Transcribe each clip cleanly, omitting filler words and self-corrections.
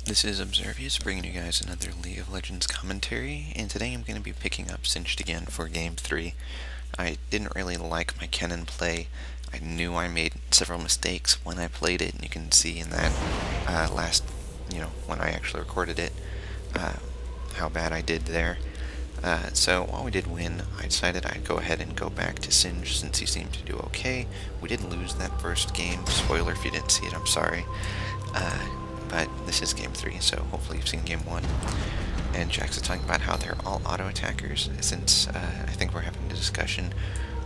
This is Observious, bringing you guys another League of Legends commentary, and today I'm going to be picking up Singed again for Game 3. I didn't really like my Kennen play. I knew I made several mistakes when I played it, and you can see in that when I actually recorded it, how bad I did there. So while we did win, I decided I'd go ahead and go back to Singed since he seemed to do okay. We did lose that first game. Spoiler if you didn't see it, I'm sorry. But this is Game 3, so hopefully you've seen Game 1. And Jax is talking about how they're all auto-attackers, since I think we're having a discussion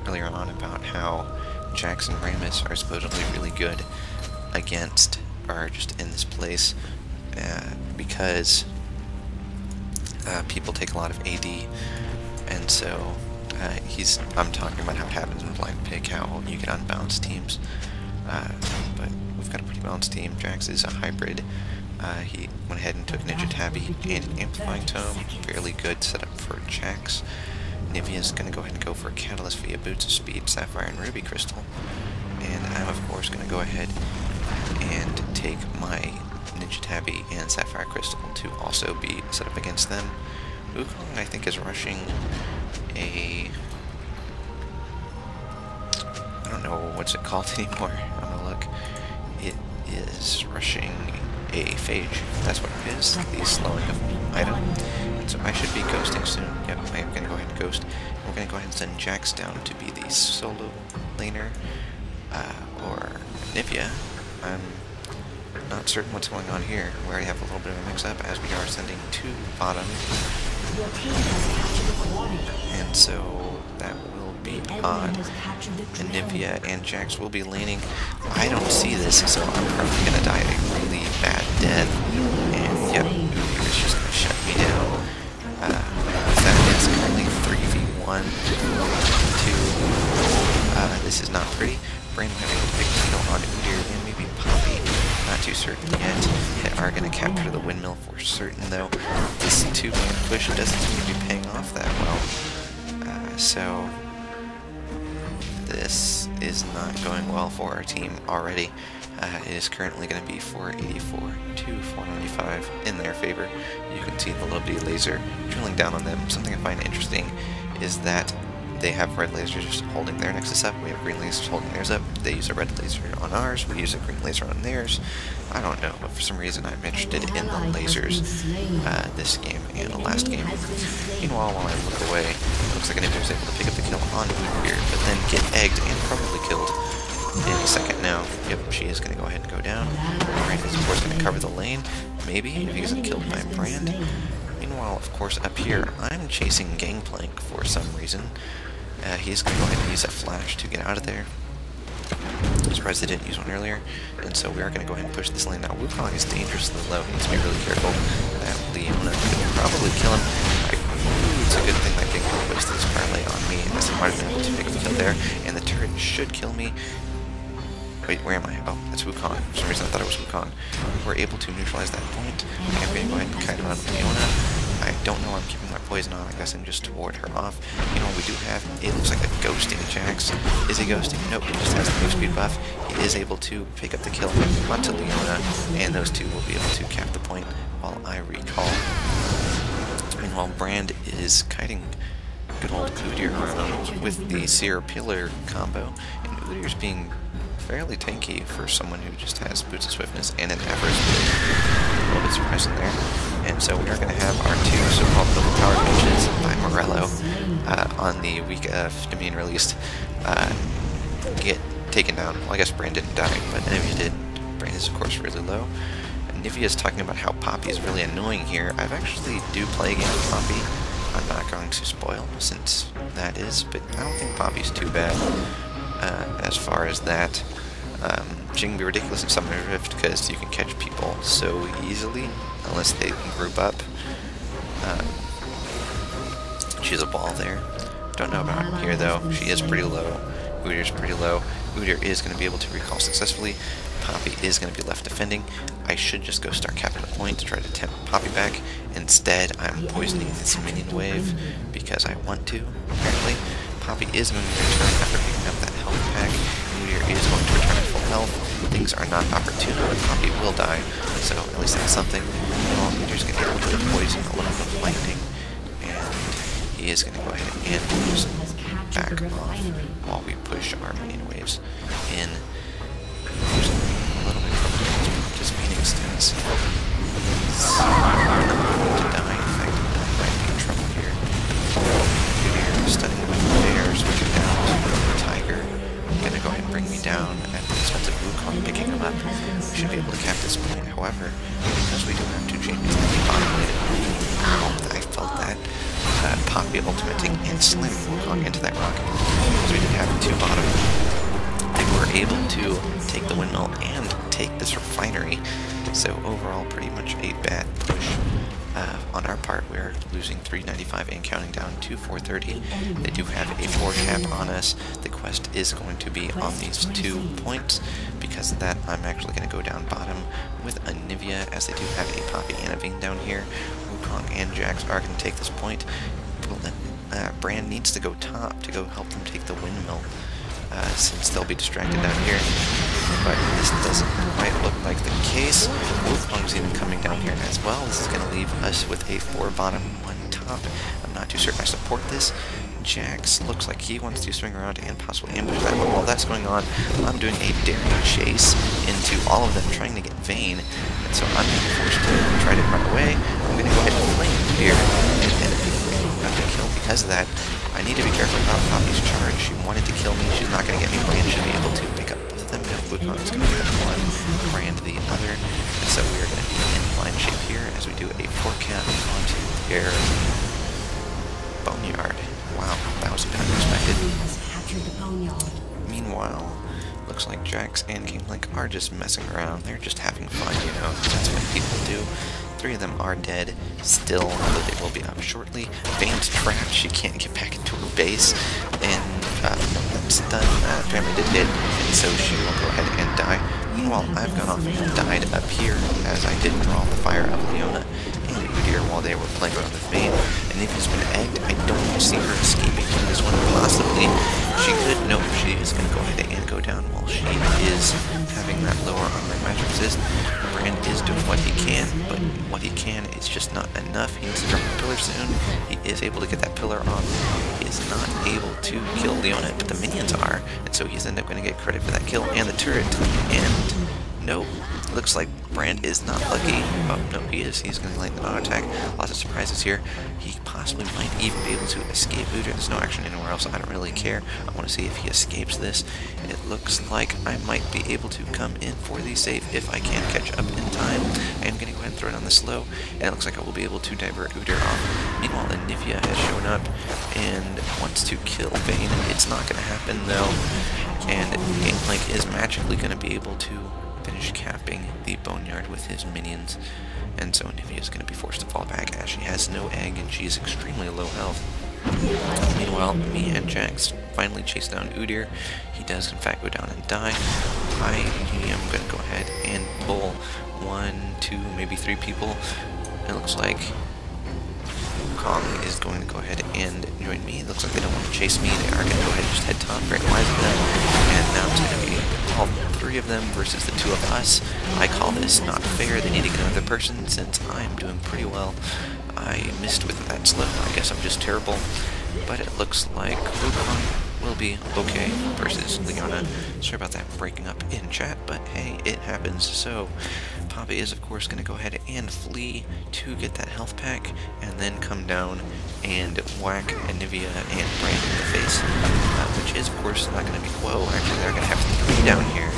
earlier on about how Jax and Rammus are supposedly really good against, or just in this place, because people take a lot of AD, and so I'm talking about how it happens in Blind Pick, how you get unbalanced teams, but we've got a pretty balanced team. Jax is a hybrid. He went ahead and took Ninja Tabby and an Amplifying Tome, fairly good setup for Jax. Nivea's going to go ahead and go for a Catalyst via Boots of Speed, Sapphire, and Ruby Crystal, and I'm of course going to go ahead and take my Ninja Tabby and Sapphire Crystal to also be set up against them. Wukong, I think, is rushing a... I don't know what's it called anymore. I'm gonna look. It is rushing a Phage. That's what it is. The slowing of item. And so I should be ghosting soon. Yep, I am gonna go ahead and ghost. We're gonna go ahead and send Jax down to be the solo laner, or Nivea. I'm not certain what's going on here. We already have a little bit of a mix-up as we are sending to bottom. And so that will be odd. And Nivea and Jax will be laning. I don't see this, so I'm probably going to die a really bad death. And yep, it's just going to shut me down. That is currently 3v1 2. This is not pretty. Brandon having to pick the kill on Udyr and maybe Poppy. Not too certain yet. They are going to capture the windmill for certain, though. This 2-man push doesn't seem to be paying off that well. So this is not going well for our team already. It is currently going to be 484 to 495 in their favor. You can see the little bitty laser drilling down on them. Something I find interesting is that they have red lasers holding their nexus up, we have green lasers holding theirs up. They use a red laser on ours, we use a green laser on theirs. I don't know, but for some reason I'm interested in the lasers this game and the last game. Meanwhile, while I look away, it looks like Anivia was able to pick up the kill on Udyr, but then get egged and probably killed in a second now. Yep, she is going to go ahead and go down. Brand is of course going to cover the lane, maybe, if he isn't killed by Brand. Meanwhile, of course, up here, I'm chasing Gangplank for some reason. He's going to go ahead and use that flash to get out of there. Surprised they didn't use one earlier, and so we are going to go ahead and push this lane. Now, Wukong is dangerously low. He needs to be really careful. That Leona could probably kill him. It's a good thing that Gangplank wasted his parlay on me, as he might have been able to pick up the kill there, and the turret should kill me. Wait, where am I? Oh, that's Wukong. For some reason I thought it was Wukong. We're able to neutralize that point. I'm going to go ahead and kite around Leona. I don't know where I'm keeping my poison on. I guess I'm just to ward her off. You know what we do have? It looks like a ghosting Jax. Is he ghosting? Nope, he just has the move speed buff. He is able to pick up the kill onto Leona, and those two will be able to cap the point while I recall. Meanwhile, Brand is kiting good old Udyr around with the Seer Pillar combo, and Udyr's being fairly tanky for someone who just has Boots of Swiftness and an average. A little bit surprising there. And so we are going to have our two so-called double power matches by Morello on the week of Dominion released get taken down. Well, I guess Brand didn't die, but Nivea did. Brand is, of course, really low. And Nivea is talking about how Poppy is really annoying here. I've actually do play a game with Poppy. I'm not going to spoil, since that is, but I don't think Poppy's too bad. As far as that, she can be ridiculous in Summoner Rift because you can catch people so easily unless they group up. She's a ball there. Don't know about here though. She is pretty low. Udyr's pretty low. Udyr is going to be able to recall successfully. Poppy is going to be left defending. I should just go start capping the point to try to tempt Poppy back. Instead, I'm poisoning this minion wave because I want to, apparently. Poppy is going to return after picking up that health pack. Udyr is going to return at full health. things are not opportune, but Poppy will die, so at least that's something. Well, Udir's going to get a little bit of poison, a little bit of lightning, and he is going to go ahead and just back off while we push our minion waves in. There's a little bit of just main extents. He's not going to die. In fact, he might be in trouble here. Udir stunning with bears, switching down to Tiger. Gonna go ahead and bring me down at the expense of Wukong picking him up. We should be able to cap this point, however, because we don't have two champions to be bottom lated. Ow, I felt that. Poppy ultimating and slamming Wukong into that rock. Because we did have two bottom. They were able to take the windmill and take this refinery. So overall, pretty much a bad push. On our part, we're losing 395 and counting down to 430. They do have a 4 cap on us. The quest is going to be on these 2 points. Because of that, I'm actually going to go down bottom with a Nivea, as they do have a Poppy and a Vayne down here. Wukong and Jax are going to take this point. Brand needs to go top to go help them take the windmill, since they'll be distracted down here. But this doesn't quite look like the case. Wukong's even coming down here as well. This is going to leave us with a 4 bottom, 1 top. I'm not too certain I support this. Jax looks like he wants to swing around and possibly ambush that, but while that's going on, I'm doing a daring chase into all of them trying to get Vayne, and so I'm being forced to try to run away. I'm going to go ahead and flame here and end up having to kill. Because of that, I need to be careful about Poppy's charge. She wanted to kill me, she's not going to get me. Brand should be able to pick up both of them. No, Wukong's going to pick up one, Brand the other, and so we are going to be in blind shape here as we do a 4 cap onto their boneyard. Wow, that was a bit unexpected. Meanwhile, looks like Jax and King Link are just messing around. They're just having fun, you know. That's what people do. 3 of them are dead still, although they will be up shortly. Vayne's trapped. She can't get back into her base. And that's done. Family did hit, and so she will go ahead and die. Meanwhile, I've gone off and died up here as I did draw the fire of Leona and Udir while they were playing around with Vayne. And if he's been egged, I don't see her escaping from this one. Possibly she could. Nope, she is going to go ahead and go down while she is having that lower armor magic resist. Brand is doing what he can, but what he can is just not enough. He needs to drop the pillar soon. He is able to get that pillar off. He is not able to kill Leona, but the minions are, and so he's ended up going to get credit for that kill and the turret. And no, looks like Brand is not lucky. Oh, no, he is. He's going to land the auto attack. Lots of surprises here. He possibly might even be able to escape Udir. There's no action anywhere else. I don't really care. I want to see if he escapes this. It looks like I might be able to come in for the save if I can catch up in time. I am going to go ahead and throw it on the slow, and it looks like I will be able to divert Udir off. Meanwhile, Nivea has shown up and wants to kill Vayne. It's not going to happen, though. And King Link is magically going to be able to finish capping the boneyard with his minions, and so Nivea is going to be forced to fall back as she has no egg and she is extremely low health. Meanwhile, me and Jax finally chase down Udir. He does in fact go down and die. I am going to go ahead and pull 1, 2, maybe 3 people. It looks like Kong is going to go ahead and join me. It looks like they don't want to chase me. They are going to go ahead and just head top. Very wise of them. And now it's going to be all 3 of them versus the 2 of us. I call this not fair. They need to get another person since I'm doing pretty well. I missed with that slip. I guess I'm just terrible. But it looks like Wukong will be okay versus Leona. Sorry about that breaking up in chat, but hey, it happens. So Poppy is of course going to go ahead and flee to get that health pack, and then come down and whack Nivea and Brand in the face, which is of course not going to be, whoa, actually they're going to have 3 down here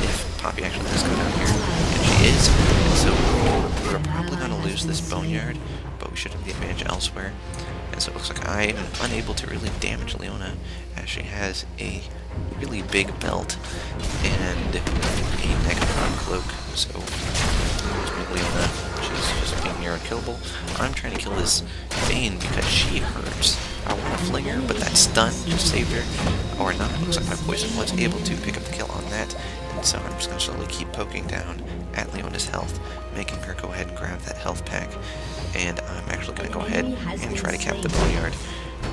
if Poppy actually does go down here, and she is. So we're probably going to lose this boneyard, but we should have the advantage elsewhere. And so it looks like I am unable to really damage Leona, as she has a really big belt and a Megatron cloak. So Leona, she's just being near unkillable. I'm trying to kill this Vayne because she hurts. I want to fling her, but that stun just saved her. Or not. It looks like my poison was able to pick up the kill on that. And so I'm just going to slowly keep poking down at Leona's health, making her go ahead and grab that health pack. And I'm actually going to go ahead and try to cap the boneyard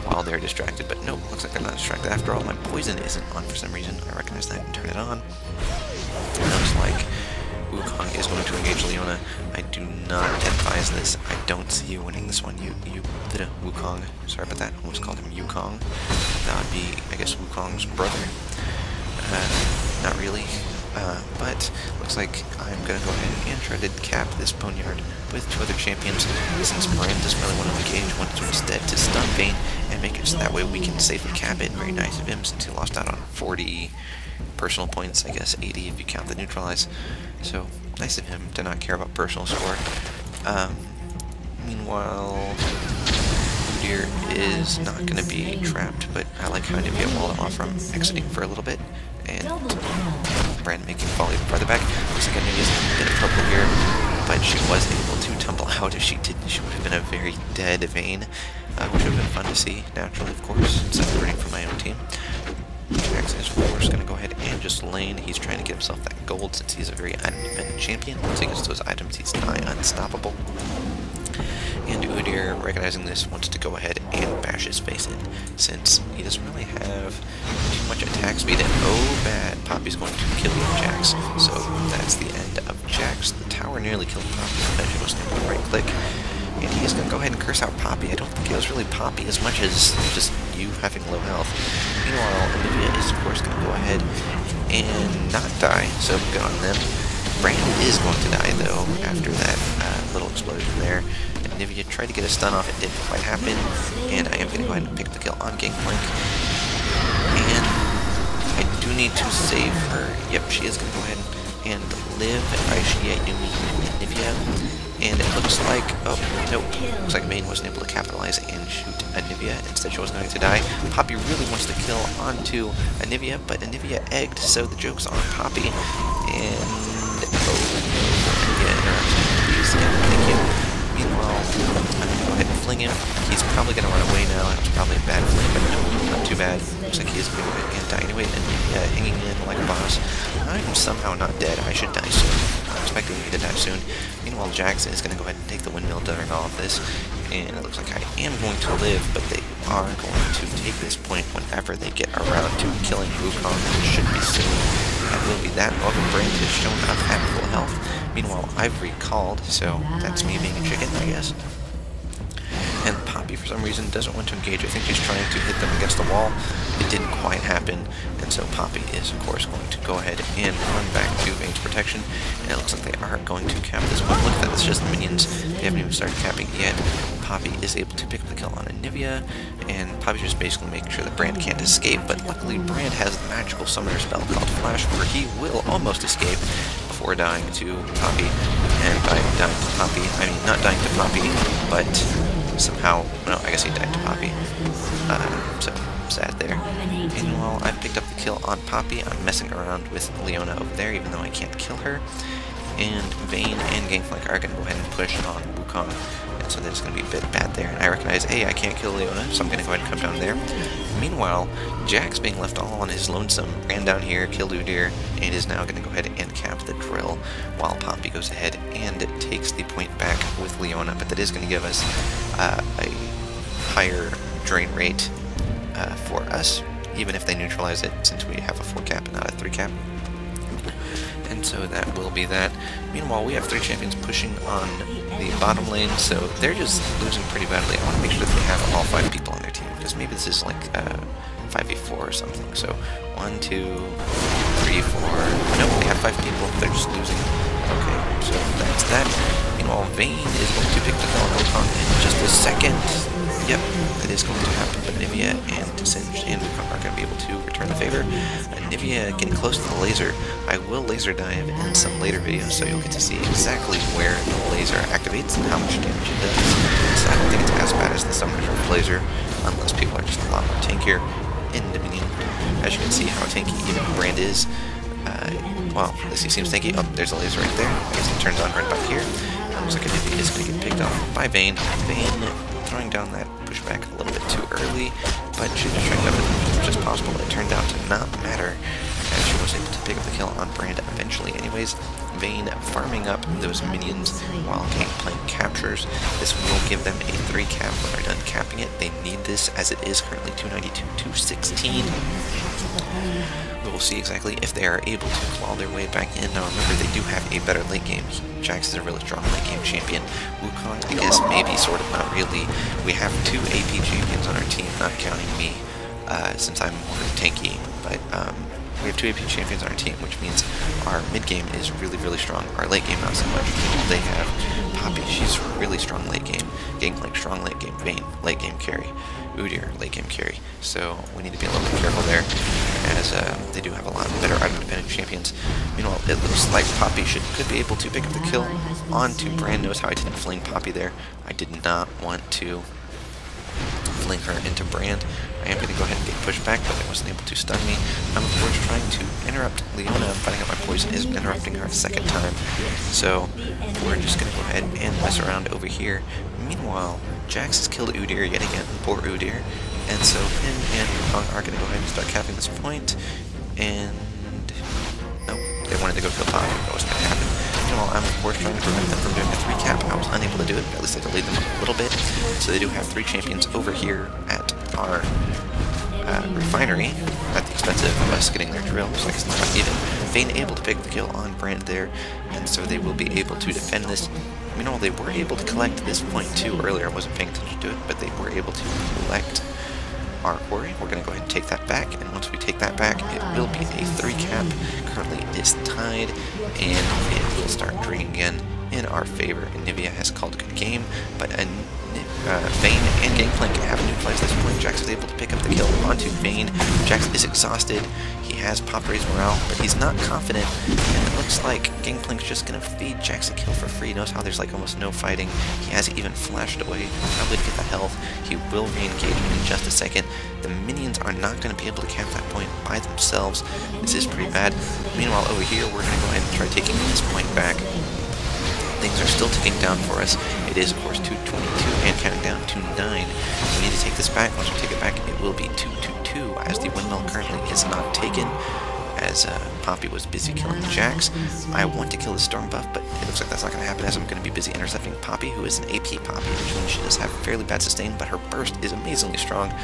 while they're distracted. But nope, looks like they're not distracted after all. My poison isn't on for some reason. I recognize that and turn it on. And looks Wukong is going to engage Leona. I do not advise this. I don't see you winning this one. Wukong. Sorry about that. Almost called him Yukong. That would be, I guess, Wukong's brother. Not really. But looks like I'm going to go ahead and try to cap this Boneyard with 2 other champions. Since Brand doesn't really want to engage, wants to instead to stun Vayne and make it so that way we can safely cap it. Very nice of him since he lost out on 40 personal points, I guess 80 if you count the neutralize. So nice of him to not care about personal score. Meanwhile, Udyr is not going to be trapped, but I like how Nivea walled him off from exiting for a little bit. And Brand making volley farther back. Looks like Nivea's in a bit of trouble here, but she was able to tumble out. If she didn't, she would have been a very dead Vayne, which would have been fun to see, naturally, of course, instead of rooting for my own team. Jax is, of course, going to go ahead and just lane. He's trying to get himself that gold since he's a very item-dependent champion. Once he gets those items, he's nigh unstoppable. And Udyr, recognizing this, wants to go ahead and bash his face in, since he doesn't really have too much attack speed, and oh bad, Poppy's going to kill Jax. So that's the end of Jax. The tower nearly killed Poppy, but she wasn't able to right-click. And he's going to go ahead and curse out Poppy. I don't think it was really Poppy as much as just you having low health. Meanwhile, Olivia is, of course, going to go ahead and not die, so good on them. Brand is going to die, though, after that little explosion there. And Nivea tried to get a stun off, it didn't quite happen. And I am going to go ahead and pick up the kill on Gangplank. And I do need to save her. Yep, she is going to go ahead and live. I do need Nivea. And it looks like, oh, nope, looks like Vayne wasn't able to capitalize and shoot Anivia. Instead, she wasn't going to die. Poppy really wants to kill onto Anivia, but Anivia egged, so the joke's on Poppy. And, oh, Anivia interrupts. Please, thank you. Meanwhile, I'm going to go ahead and fling him. He's probably going to run away now. It's probably a bad fling, but no, not too bad. Looks like he is going to die anyway. Anivia hanging in like a boss. I'm somehow not dead. I should die soon. I'm expecting me to die soon. Meanwhile, Jackson is going to go ahead and take the windmill during all of this, and it looks like I am going to live, but they are going to take this point whenever they get around to killing Wukong, which should be soon. That will be that. However, Brand has shown up at full health. Meanwhile, I've recalled, so that's me being a chicken, I guess. And Poppy, for some reason, doesn't want to engage. I think she's trying to hit them against the wall. It didn't quite happen, and so Poppy is, of course, going to go ahead and run back to Vayne's protection. And it looks like they are going to cap this one. Look at that, it's just minions. They haven't even started capping yet. Poppy is able to pick up the kill on Anivia, and Poppy's just basically making sure that Brand can't escape. But luckily, Brand has the magical summoner spell called Flash, where he will almost escape before dying to Poppy. And by dying to Poppy, I mean not dying to Poppy, but somehow, no, I guess he died to Poppy. So sad there. Meanwhile, I've picked up the kill on Poppy. I'm messing around with Leona over there, even though I can't kill her. And Vayne and Gangplank are going to go ahead and push on Wukong. And so that's going to be a bit bad there. And I recognize, hey, I can't kill Leona, so I'm going to go ahead and come down there. Meanwhile, Jax, being left all on his lonesome, ran down here, killed Udyr, and is now going to go ahead and cap the drill, while Poppy goes ahead and takes the point back with Leona. But that is going to give us a higher drain rate for us, even if they neutralize it, since we have a 4 cap and not a 3 cap. And so that will be that. Meanwhile, we have 3 champions pushing on the bottom lane, so they're just losing pretty badly. I want to make sure that they have all 5 people on their team, because maybe this is like 5v4 or something. So 1, 2, 3, 4. Nope, they have 5 people. They're just losing. Okay, so that's that. Meanwhile, Vayne is going to pick the Wukong in just a second. Yep, that is going to happen, but Nivea and Singe and Wukong are going to be able to return the favor. Nivea getting close to the laser. I will laser dive in some later videos, so you'll get to see exactly where the laser activates and how much damage it does. So I don't think it's as bad as the Summoner's Rift laser, unless people are just a lot more tankier in Dominion. As you can see how tanky even Brand is. Well, this seems tanky. Oh, there's a laser right there. I guess it turns on right about here. Looks like Nivea is going to get picked off by Vayne. Vayne throwing down that pushback a little bit too early, but she was trying to do as much as possible. It turned out to not matter, as she was able to pick up the kill on Brand eventually anyways. Vayne farming up those minions while Gangplank captures. This will give them a 3 cap when they're done capping it. They need this, as it is currently 292 to 16. we will see exactly if they are able to claw their way back in. Now remember, they do have a better late game. Jax is a really strong late game champion. Wukong, I guess, maybe, sort of, not really. We have 2 AP champions on our team, not counting me, since I'm more tanky, but we have 2 AP champions on our team, which means our mid game is really, really strong. Our late game, not so much. They have Poppy, she's really strong late game. Gangplank, strong late game. Vayne, late game carry. Udyr, late game carry. So we need to be a little bit careful there, as they do have a lot better item-dependent champions. Meanwhile, it looks like Poppy could be able to pick up the kill onto Brand. Notice how I didn't fling Poppy there. I did not want to fling her into Brand. I am going to go ahead and get pushed back, but it wasn't able to stun me. I'm, of course, trying to interrupt Leona. Finding out my poison is interrupting her a second time. So we're just going to go ahead and mess around over here. Meanwhile, Jax has killed Udyr yet again. Poor Udyr. And so him and Wukong are going to go ahead and start capping this point. And nope, they wanted to go kill Poppy. That wasn't going to happen. Meanwhile, I'm, of course, trying to prevent them from doing a 3 cap. I was unable to do it, but at least I delayed them a little bit. So they do have 3 champions over here at our refinery, at the expense of us getting their drill, so it's not even. Vayne able to pick the kill on Brand there, and so they will be able to defend this. Meanwhile, they were able to collect this point too earlier. I wasn't paying attention to it, but they were able to collect our quarry. We're going to go ahead and take that back, and once we take that back, it will be a 3 cap. Currently it is tied, and it will start draining again in our favor. Anivia has called a good game, but Vayne and Gangplank have neutralized this point. Jax is able to pick up the kill onto Vayne. Jax is exhausted. He has pop raised morale, but he's not confident, and it looks like Gangplank's just going to feed Jax a kill for free. Notice how there's like almost no fighting. He hasn't even flashed away. Probably to get the health. He will re-engage in just a second. The minions are not going to be able to cap that point by themselves. This is pretty bad. Meanwhile, over here, we're going to go ahead and try taking this point back. Things are still ticking down for us. It is, of course, 2:22 and counting down to 9. We need to take this back. Once we take it back, it will be 2:22, as the windmill currently is not taken, as Poppy was busy killing Jax. I want to kill the Storm buff, but it looks like that's not going to happen, as I'm going to be busy intercepting Poppy, who is an AP Poppy, which means she does have fairly bad sustain, but her burst is amazingly strong.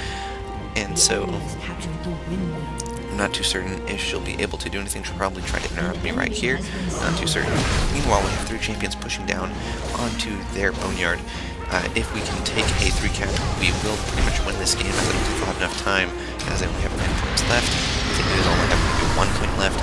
And so I'm not too certain if she'll be able to do anything. She'll probably try to interrupt me right here. Not too certain. Meanwhile, we have 3 champions pushing down onto their boneyard. If we can take a 3 cap, we will pretty much win this game, as I don't think we'll have enough time, as I only have 9 points left. I think there's only have maybe 1 point left.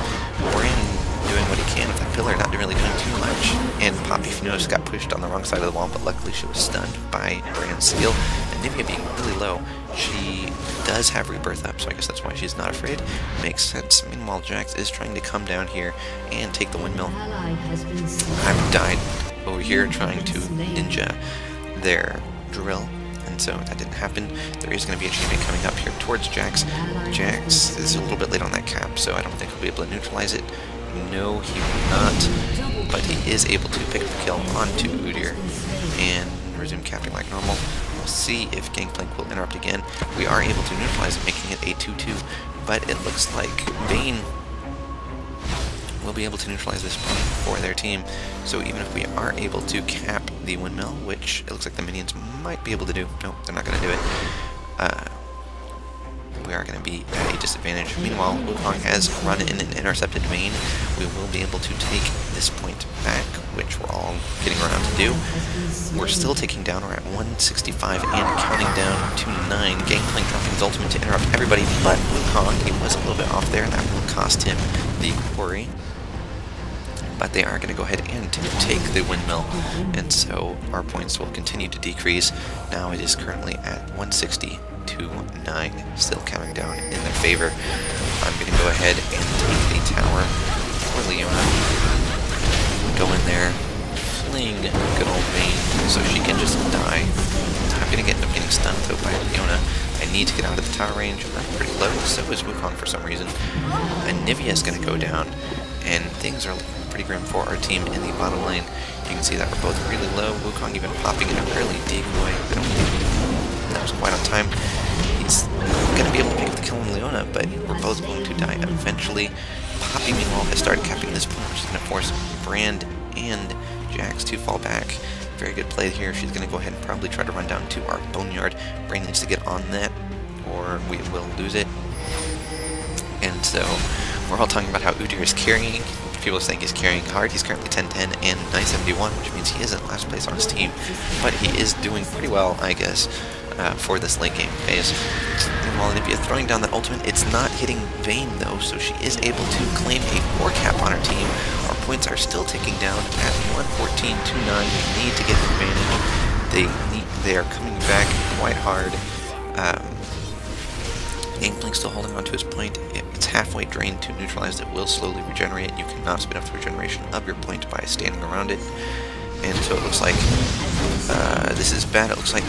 Brand doing what he can with that pillar, not really doing too much. And Poppy, if you notice, got pushed on the wrong side of the wall, but luckily she was stunned by Brand's skill. And Nivea being really low, she does have rebirth up, so I guess that's why she's not afraid. Makes sense. Meanwhile, Jax is trying to come down here and take the windmill. I've died over here trying to ninja their drill, and so that didn't happen. There is going to be a champion coming up here towards Jax. Jax is a little bit late on that cap, so I don't think he'll be able to neutralize it. No, he will not, but he is able to pick up the kill onto Udyr and resume capping like normal. We'll see if Gangplank will interrupt again. We are able to neutralize it, making it a 2-2, but it looks like Vayne will be able to neutralize this point for their team. So even if we are able to cap the windmill, which it looks like the minions might be able to do, no, they're not going to do it, we are going to be at a disadvantage. Meanwhile, Wukong has run in and intercepted Vayne. We will be able to take this point back, which we're all getting around to do. We're still taking down. We're at 165 and counting down to 9. Gangplank dropping his ultimate to interrupt everybody but Wukong. He was a little bit off there, and that will cost him the quarry. But they are going to go ahead and take the windmill, and so our points will continue to decrease. Now it is currently at 160 to 9, still counting down in their favor. I'm going to go ahead and take the tower for Leona. Go in there, fling good old Vayne so she can just die. I'm going to end up getting stunned though by Leona. I need to get out of the tower range. I'm pretty low, so is Wukong for some reason. Anivia is going to go down, and things are pretty grim for our team in the bottom lane. You can see that we're both really low. Wukong even popping in an early decoy. I don't think that was quite on time. He's going to be able to pick up the kill on Leona, but we're both going to die eventually. Poppy, meanwhile, has started capping this point, which is going to force Brand and Jax to fall back. Very good play here. She's going to go ahead and probably try to run down to our boneyard. Brand needs to get on that, or we will lose it. And so We're all talking about how Udyr is carrying. People think he's carrying hard. He's currently 10-10 and 971, which means he is in last place on his team. But he is doing pretty well, I guess, for this late game phase. And while Anivia throwing down that ultimate, it's not hitting Vayne though, so she is able to claim a 4 cap on her team. Our points are still ticking down at 114-29. We need to get an advantage. They are coming back quite hard. Gangplank still holding on to his point. It's halfway drained to neutralized. It will slowly regenerate. You cannot spin up the regeneration of your point by standing around it. And so it looks like this is bad. It looks like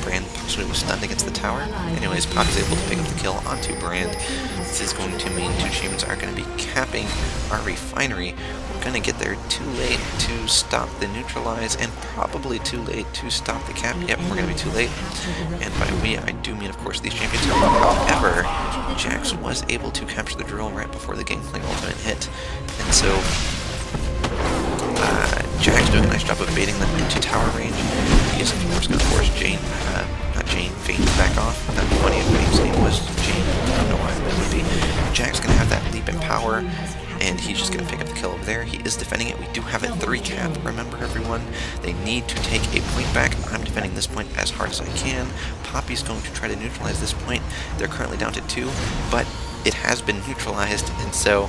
Brand possibly was stunned against the tower. Anyways, Pop is able to pick up the kill onto Brand. This is going to mean 2 Shamans are going to be capping our refinery. We're going to get there too late to stop the neutralize, and probably too late to stop the cap. Yep, we're going to be too late. And by we, I do mean, of course, these champions. However, Jax was able to capture the drill right before the Gangplank ultimate hit. And so Jax doing a nice job of baiting them into tower range. He is, of course, going to force Vayne to back off. That'd be funny if Vayne's name was Jane. I don't know why that would be. Jack's going to have that leap in power, and he's just going to pick up the kill over there. He is defending it. We do have a 3 cap. Remember, everyone, they need to take a point back. I'm defending this point as hard as I can. Poppy's going to try to neutralize this point. They're currently down to 2, but it has been neutralized, and so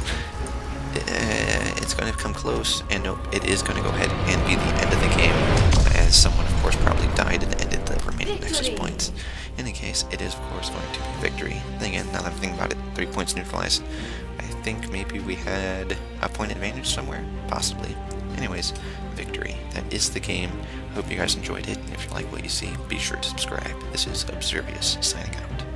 it's going to come close, and nope, it is going to go ahead and be the end of the game, as someone, of course, probably died and ended the remaining Nexus points. In any case, it is, of course, going to be victory. Then again, now that I'm thinking about it, 3 points neutralized. I think maybe we had a point advantage somewhere, possibly. Anyways, victory. That is the game. Hope you guys enjoyed it. If you like what you see, be sure to subscribe. This is Observious, signing out.